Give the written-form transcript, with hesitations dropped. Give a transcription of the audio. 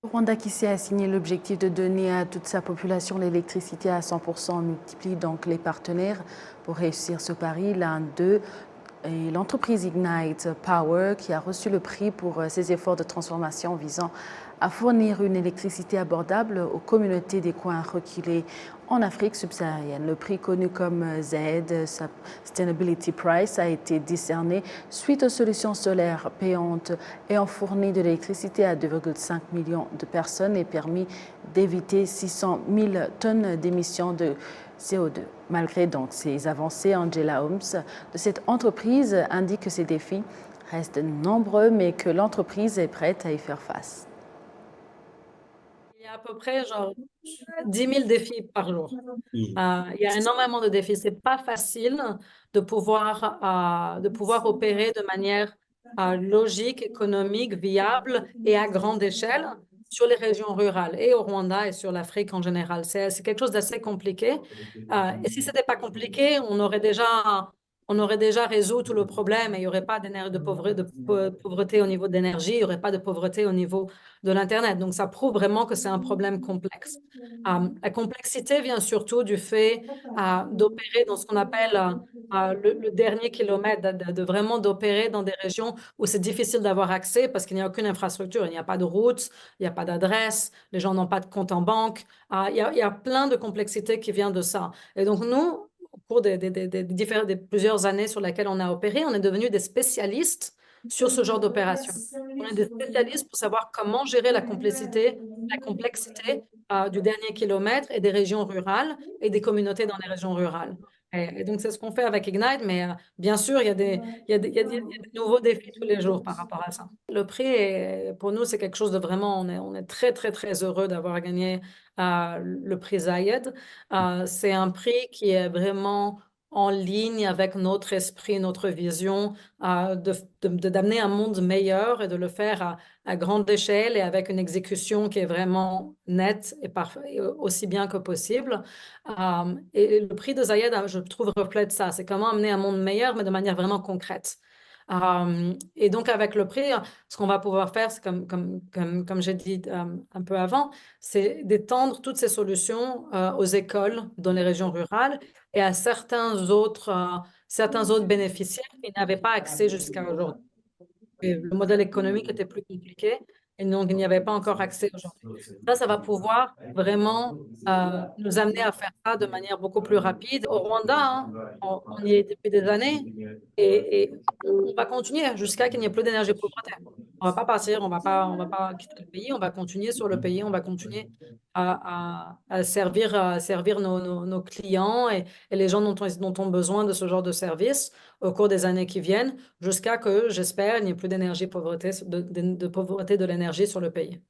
Le Rwanda qui s'est assigné l'objectif de donner à toute sa population l'électricité à 100% multiplie donc les partenaires pour réussir ce pari. L'un d'eux est l'entreprise Ignite Power qui a reçu le prix pour ses efforts de transformation visant à fournir une électricité abordable aux communautés des coins reculés en Afrique subsaharienne. Le prix connu comme Z Sustainability Prize a été décerné suite aux solutions solaires payantes ayant fourni de l'électricité à 2,5 millions de personnes et permis d'éviter 600 000 tonnes d'émissions de CO2. Malgré donc ces avancées, Angela Holmes de cette entreprise indique que ces défis restent nombreux mais que l'entreprise est prête à y faire face. Il y a à peu près genre 10 000 défis par jour. Il y a énormément de défis. C'est pas facile de pouvoir opérer de manière logique, économique, viable et à grande échelle sur les régions rurales et au Rwanda et sur l'Afrique en général. C'est quelque chose d'assez compliqué. Et si c'était pas compliqué, on aurait déjà résolu tout le problème et il n'y aurait pas de pauvreté au niveau de l'énergie, il n'y aurait pas de pauvreté au niveau de l'Internet. Donc, ça prouve vraiment que c'est un problème complexe. La complexité vient surtout du fait d'opérer dans ce qu'on appelle le dernier kilomètre, de vraiment d'opérer dans des régions où c'est difficile d'avoir accès parce qu'il n'y a aucune infrastructure, il n'y a pas de route, il n'y a pas d'adresse, les gens n'ont pas de compte en banque. Il y a plein de complexités qui viennent de ça. Et donc, nous, au cours des plusieurs années sur lesquelles on a opéré, on est devenus des spécialistes sur ce genre d'opération. On est des spécialistes pour savoir comment gérer la complexité du dernier kilomètre et des régions rurales et des communautés dans les régions rurales. Et donc, c'est ce qu'on fait avec Ignite, mais bien sûr, il y a des nouveaux défis tous les jours par rapport à ça. Le prix, pour nous, c'est quelque chose de vraiment, on est très, très, très heureux d'avoir gagné le prix Zayed. C'est un prix qui est vraiment en ligne avec notre esprit, notre vision d'amener un monde meilleur et de le faire à grande échelle et avec une exécution qui est vraiment nette et aussi bien que possible. Et le prix de Zayed, je trouve, reflète ça. C'est comment amener un monde meilleur, mais de manière vraiment concrète. Et donc, avec le prix, ce qu'on va pouvoir faire, c'est comme j'ai dit un peu avant, c'est d'étendre toutes ces solutions aux écoles dans les régions rurales et à certains autres bénéficiaires qui n'avaient pas accès jusqu'à aujourd'hui. Et le modèle économique était plus compliqué et donc il n'y avait pas encore accès aujourd'hui. Ça va pouvoir vraiment nous amener à faire ça de manière beaucoup plus rapide. Au Rwanda, hein, on y est depuis des années et on va continuer jusqu'à qu'il n'y ait plus d'énergie pauvreté. On va pas partir, on va pas quitter le pays, on va continuer sur le pays, on va continuer à servir nos clients et les gens dont ont besoin de ce genre de service au cours des années qui viennent, jusqu'à que, j'espère, il n'y ait plus d'énergie pauvreté, de pauvreté de l'énergie sur le pays.